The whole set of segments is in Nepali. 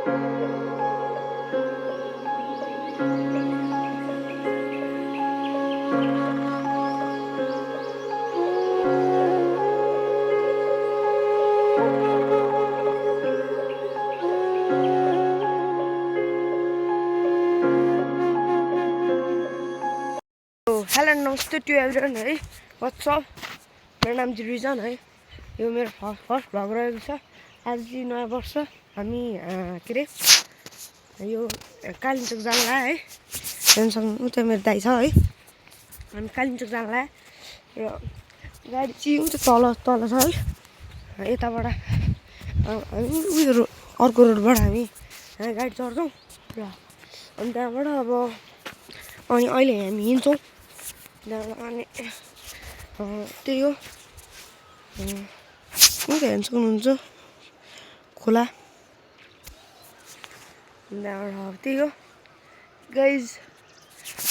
हेलो नमस्ते टु एभ्रिवान है व्हाट्सअप मेरो नाम चाहिँ रिजन है यो मेरो फर्स्ट भ्लग रहेको छ आज चाहिँ नयाँ वर्ष हामी के अरे यो कालिम्पोङ जानला है हेर्नुसँग उता मेरो दाइ छ है हामी कालिम्पोङ जानला र गाडी चाहिँ उता तल छ है यताबाट हामी उयो अर्को रोडबाट हामी गाडी चढ्छौँ र अनि त्यहाँबाट अब अनि अहिले हामी हिँड्छौँ अनि त्यही हो हेर्नु सक्नुहुन्छ खोला त्यहाँबाट त्यही हो गाइज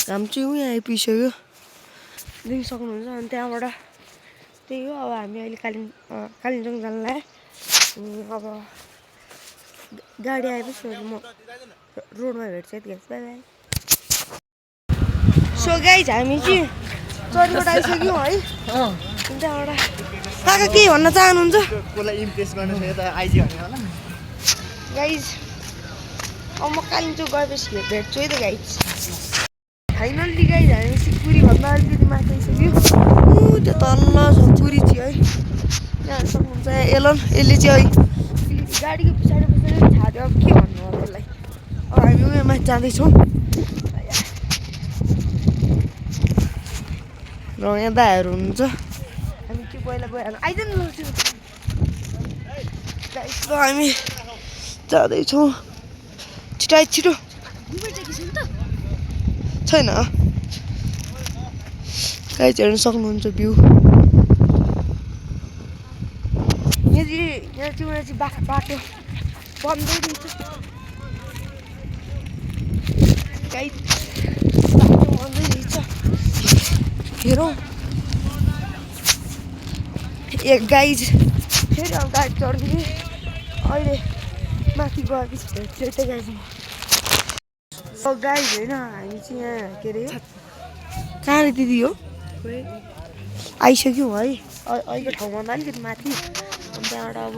घाम चाहिँ यहाँ आइपुगिसक्यो देख्न सक्नुहुन्छ अनि त्यहाँबाट त्यही हो अब हामी अहिले कालिम्पोङ जानलाई अब गाडी आएपछि म रोडमा भेट्छ यति बाई बाई सो गाइज हामी चाहिँ चरीबाट आइसक्यौँ है त्यहाँबाट काका के भन्न चाहनुहुन्छ गाइज अब म कालिम्पोङ गएपछि भेट्छु है त गाइज फाइनल्ली गाइज हामी पुरीभन्दा अलिकति माथि आइसक्यो त्यो तल्ल छ पुरी चाहिँ है यहाँ सक्नुहुन्छ एलन यसले चाहिँ है गाडीको पछाडि छाड्यो अब के भन्नु अब त्यसलाई अब हामी उयो माथि जाँदैछौँ र यहाँ दाहरू हुनुहुन्छ हामी चाहिँ पहिला गइहाल्नु आइदिनु लाग्थ्यो हामी जाँदैछौँ छिटो छैन गाई हेर्नु सक्नुहुन्छ भ्यू यहाँ चाहिँ बाटो बन्दै रहेछ गाई बाटो बन्दै रहेछ हेरौँ एक गाइज फेरि अब गाडी चढ्ने अहिले माथि गएपछि भेट्छु त्यो गाइज गाइज होइन हामी चाहिँ यहाँ के अरे कहाँ दिदी हो आइसक्यौँ है अहिले ठाउँभन्दा अलिकति माथि अनि त्यहाँबाट अब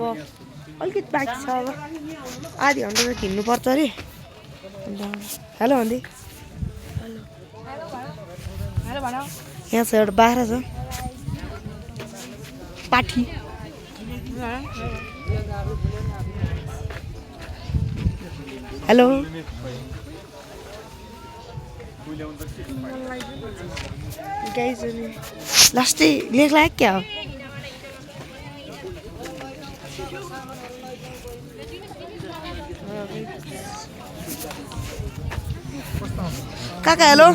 अलिकति बाँकी छ अब आधी घन्टा त हिँड्नुपर्छ अरे अन्त हेलो भन्दै यहाँ छ एउटा बाख्रा छ पाठी हेलो गाइज लास्टै लेख लाग्यो क्या हो काका हेलो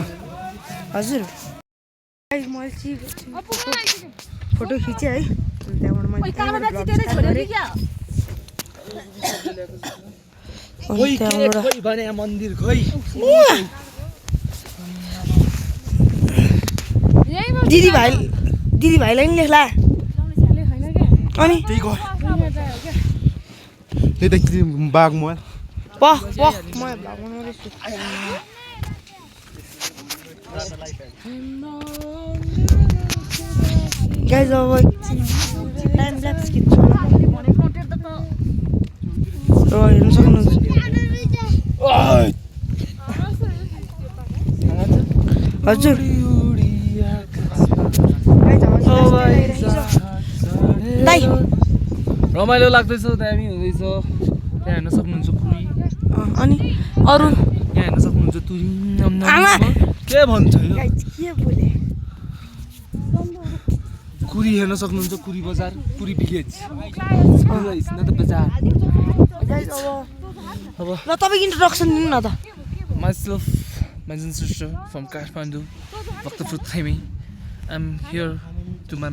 हजुर मैले चाहिँ फोटो खिचेँ है त्यहाँबाट मैले मन्दिर खोइ दिदीभाइलाई नि लेख्ला अनि बाघ मोबाइल गाइज अब टाइम ल्याप्स खिच्छु हेर्नु सक्नुहुन्छ हजुर रमाइलो लाग्दैछ दामी हुँदैछ त्यहाँ हेर्न सक्नुहुन्छ पुरी अनि अरू यहाँ हेर्न सक्नुहुन्छ तुरी के भन्छ कुरी हेर्न सक्नुहुन्छ कुरी बजार कुरी भिलेज बजार अब ल तपाईँको इन्ट्रोडक्सन दिनु न त myself my sister from Kathmandu Bhaktapur Themi I'm here to my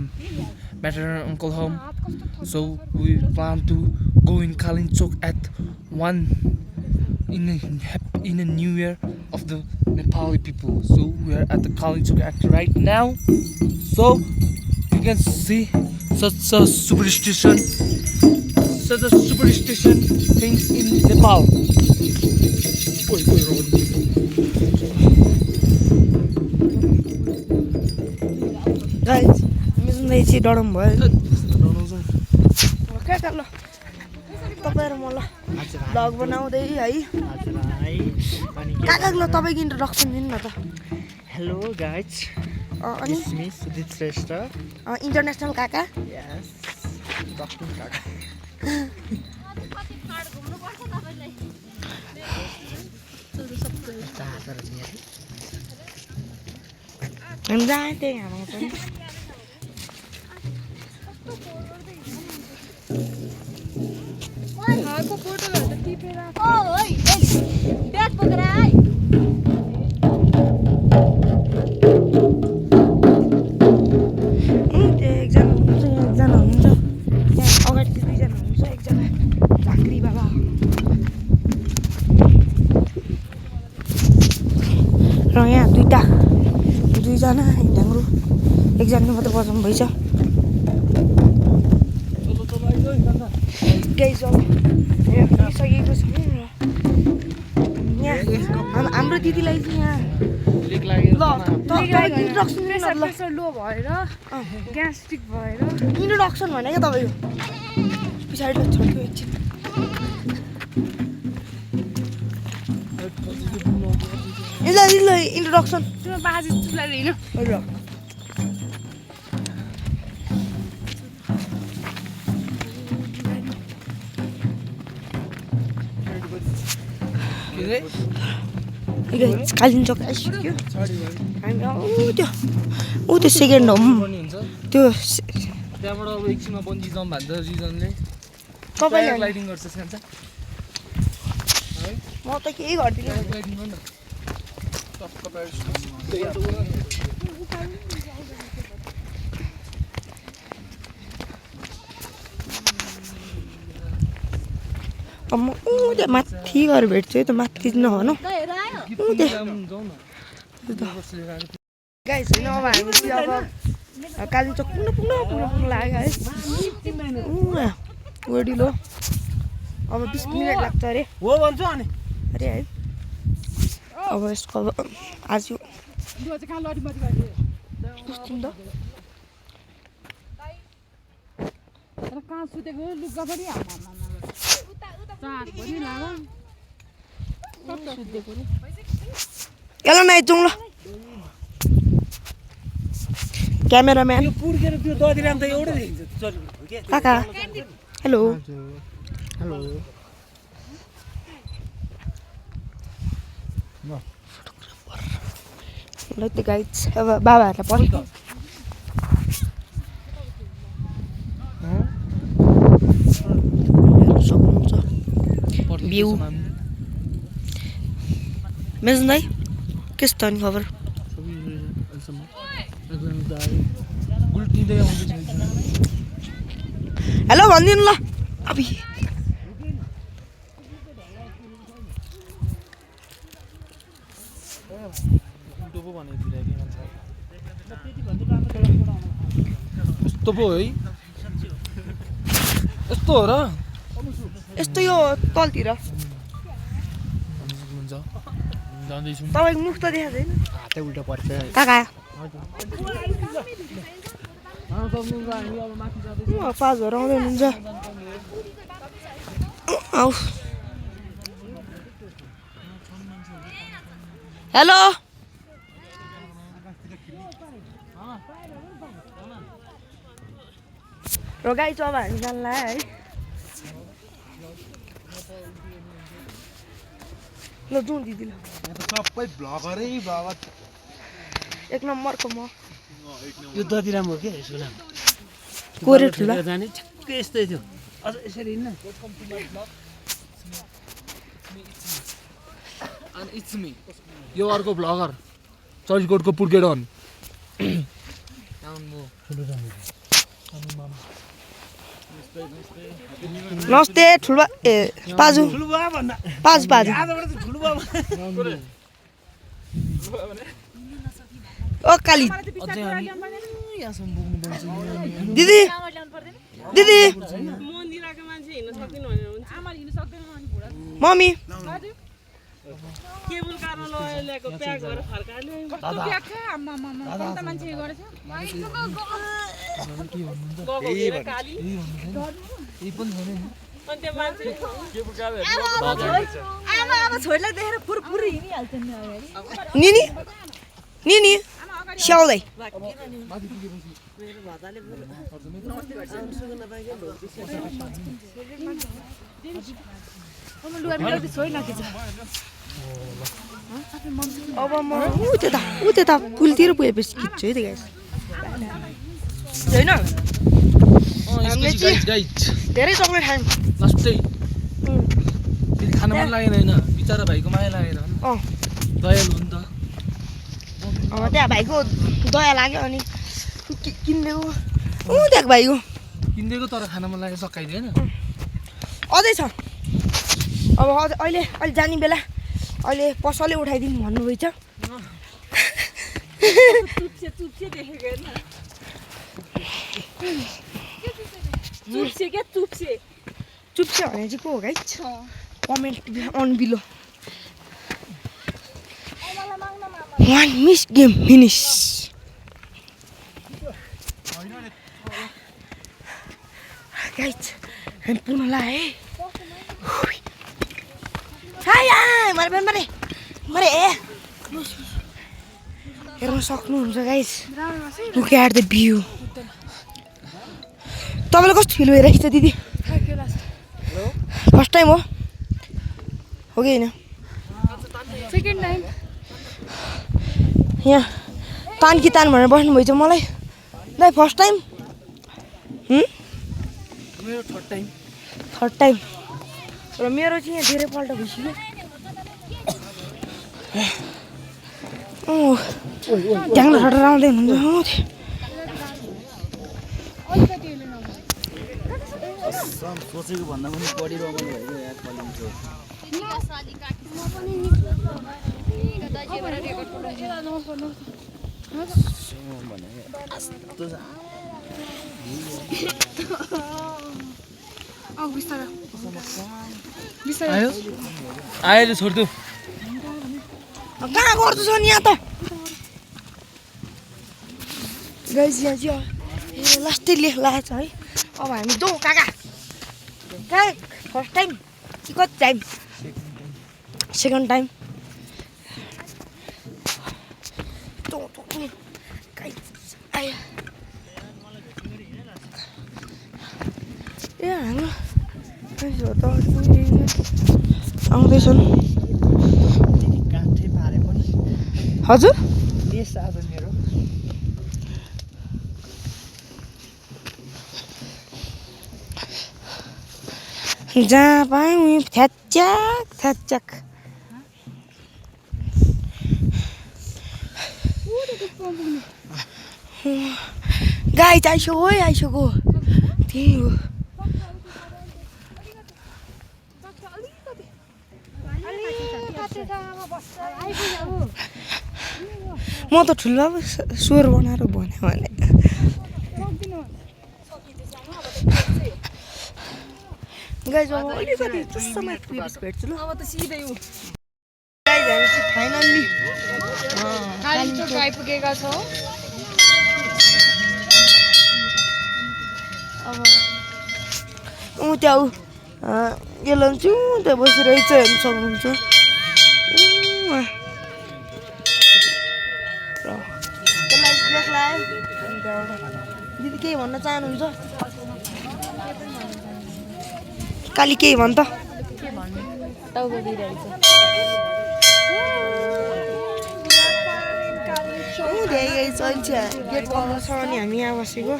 maternal uncle home so we plan to go in Kalinchok at 1 in a new year of the Nepali people so we are at the Kalinchok act right now so you can see such a superstition These are the superstition things in Nepal. Guys हामी सुन्दै चाहिँ डरम भयो क्या ल तपाईहरु म ल भ्लग बनाउँदै है काका ल तपाईको इन्ट्रोडक्सन दिनु न त Hello guys, अनि it's me Sudhit Shrestha. International काका Yes, Dr. Kaka. हामी जाने त्यही हाम्रो पनि एकजना हुनुहुन्छ यहाँ एकजना हुनुहुन्छ यहाँ अगाडि दुईजना हुनुहुन्छ एकजना झाँक्री बाबा र यहाँ दुईजना ढ्याङ्ग्रो एकजना मात्रै बजाउनु भएछ केही छ सकिएको छ यहाँ हाम्रो दिदीलाई चाहिँ यहाँ ल इन्ट्रोडक्सन प्रेसर लो भएर ग्यास्ट्रिक भएर इन्ट्रोडक्सन भने क्या तपाईँको पछाडि छोड्यो एकछिन ल इन्ट्रोडक्सन त्यो बाजी चुलाएर हिँड्नु हजुर कालिम्पोङ चौक आइसक्यो हामी ऊ त्यो सेकेन्ड होम त्यो त्यहाँबाट अब एकछिनमा बन्जी जम्प हान्छ रिजनले तपाईँले लाइटिङ गर्छ सान्छ म त केही गर्दिनँ लाइटिङ गर्नु टक्क प्यारिस अब म त्यहाँ माथि गएर भेट्छु है त माथि नभनौँ गाइस होइन अब हामी चाहिँ अब कालिम्पोङ चोक पुग्नु लाग्यो है गोडिलो अब 20 मिनट लाग्छ अरे हो भन्छु अनि अरे है अब यसको अब आज कहाँ सुतेको लुगा पनि केला नै जाउँ ल क्यामेराम्यान पुर्केर त्यो ददिराम त एउटै देखिन्छ काका हेलो हेलो ल त्यो गाइड अब बाबाहरूलाई पर्छ सक्नुहुन्छ भ्यू मेजन दाइ के छ त अनि खबर हेलो भनिदिनु ल अबि यस्तो पो है यस्तो हो र यस्तो यो तलतिर हुन्छ जाँदैछु तपाईँको मुख त देखाएको छैन हातै उल्टा पर्छ काका पाजहरू आउँदै हुनुहुन्छ आऊ हेलो र गाई चाहिँ अब हामी जानु लाग्यो है ल जाउँ दिदी ल सबै भ्लगरै भ्लगर एक नम्बरको म यो ददिराम हो के सुनाम कोरे ठुला जाने ठ्याक्कै यस्तै थियो अझ यसरी हिँड्न अनि इट्स मी यो अर्को भ्लगर चर्चगोटको पुर्केडन नमस्ते ठुलबा ए पाजु पाजु पाजु ओ काली अझै हामी यहाँसम्म पुग्नु पर्छ दिदी दिदी मम्मी निनी निनी स्याउँदै अब म ऊ त्यता पुलतिर पुगेपछि खिच्छु है त गाइस होइन हामीले चाहिँ धेरै चक्लेट खायौँ लास्टै फेरि खान मन लागेन होइन बिचरा भाइको माया लागेर दयालु हो नि त त्यहाँ भाइको दया लाग्यो अनि किनिदिएको त्यहाँ भाइको किनिदिएको तर खान मन लागेर सकाइदियो होइन अझै छ अब अहिले जाने बेला अहिले पसलले उठाइदिनु भन्नुभएछ चुप्से भने चाहिँ को हो guys comment on below One miss game finish. Guys, I'm pun lah Hai, mari हेर्न सक्नुहुन्छ guys Look at the view. तपाईलाई कस्तो फिल भइरहेछ दिदी फर्स्ट टाइम हो कि हैन सेकेन्ड टाइम यहाँ तान कि तान भनेर बस्नु भएछ मलाई दाइ फर्स्ट टाइम मेरो थर्ड टाइम र मेरो चाहिँ यहाँ धेरै पल्ट भइसक्यो ढ्याङ्ग्रो छटेर आउँदै हुनुहुन्छ सोचेको भन्दा पनि बढी रमाइलो भयो यार कलिङको आयो छोड्दु कहाँ गर्छु छ नि यहाँ त गाइस यहाँ चाहिँ लास्टै लेख लागेको छ है अब हामी जाउँ काका कहाँ फर्स्ट टाइम कि कति टाइम सेकेन्ड टाइम ए हाम्रो आउँदैछन् हजुर जहाँ पाएँ उयो थ्याच्याक गाई आइसक्यो है आइसक्यो त्यही हो म त ठुलो स्वर बनाएर भने गाइस अब अलिकति चुस्समा पुगेपछि भेट्छु ल अब त सिधै हो गाइस हामी चाहिँ फाइनल्ली कालीचोक आइपुगेका छौँ अब त्यहाँ यो लान्छु त्यहाँ बसिरहेछ हेर्नु सक्नुहुन्छ दिदी केही भन्न चाहनुहुन्छ काली केही भन् त गेट बन्द छ अनि हामी यहाँ बसेको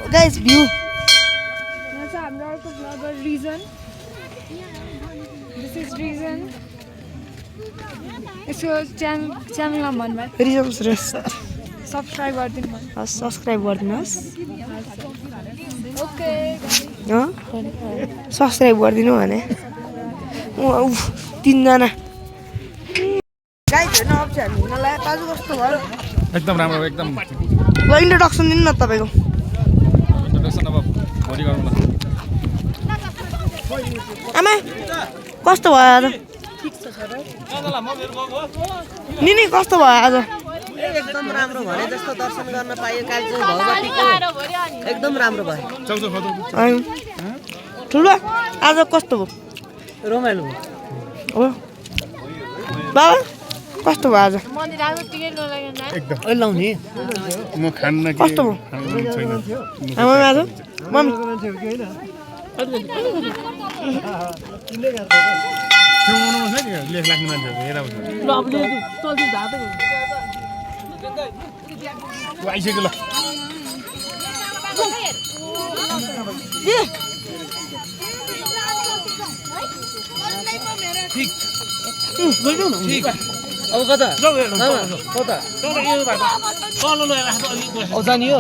गाइस भ्यू यहाँ चाहिँ हाम्रो अर्को blogger Rijan this is Rijan यसको च्यानल नाम भन्नुभयो रिजन्स रेस्ट सब्सक्राइब गरिदिनु भयो सब्सक्राइब गरिदिनुहोस् ओके सब्सक्राइब गरिदिनु भने 3जना गाइज हेर्न अब चाहिँ हामी हिँड्नलाई दाजु कस्तो भयो एकदम राम्रो एकदम ल इन्ट्रोडक्सन दिनु न तपाईँको इन्ट्रोडक्सन अब भोलि गरौँ न आमा कस्तो भयो आज नि कस्तो भयो आज एकदम राम्रो भने जस्तो दर्शन गर्न पाइयो कालचिनी भगवतीको एकदम राम्रो भयो ठुलो आज कस्तो भयो रमाइलो हो बाबा कस्तो भयो आज लाउने म खान्न के कस्तो भयो छैन आमा आज मम्मी लेख लाग्ने मान्छेहरू हेर आइसक्यो ल अब कता कता जाने हो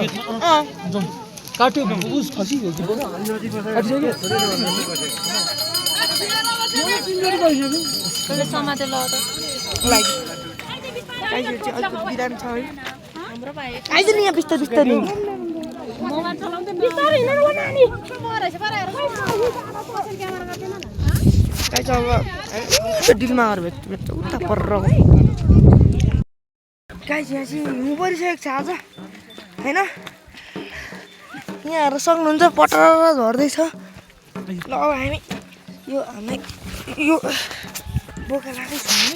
काट्यो उस खसियो बिरामी छ है आइज नि यहाँ बिस्तारै बिस्तारै डिलमा गएर भेट्छ उता पर गाइज यहाँ चाहिँ हिउँ परिसकेको छ आज होइन यहाँहरू सक्नुहुन्छ पटर झर्दैछ ल अब हामी यो बोका लाग्दैछ भने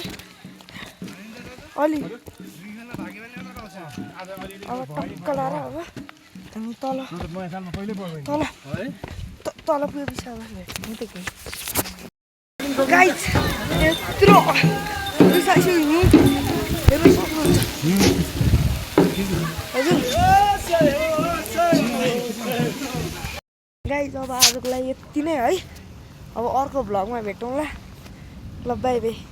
अलि अब टक्क लाएर अब हामी तल पुगे पछि गाइज यत्रो बिसाइसक्यो हिउँ हेर्नु सक्नुहुन्छ हजुर गाइज अब आजको लागि यति नै है अब अर्को भ्लगमा भेटौँला ल बाई बाई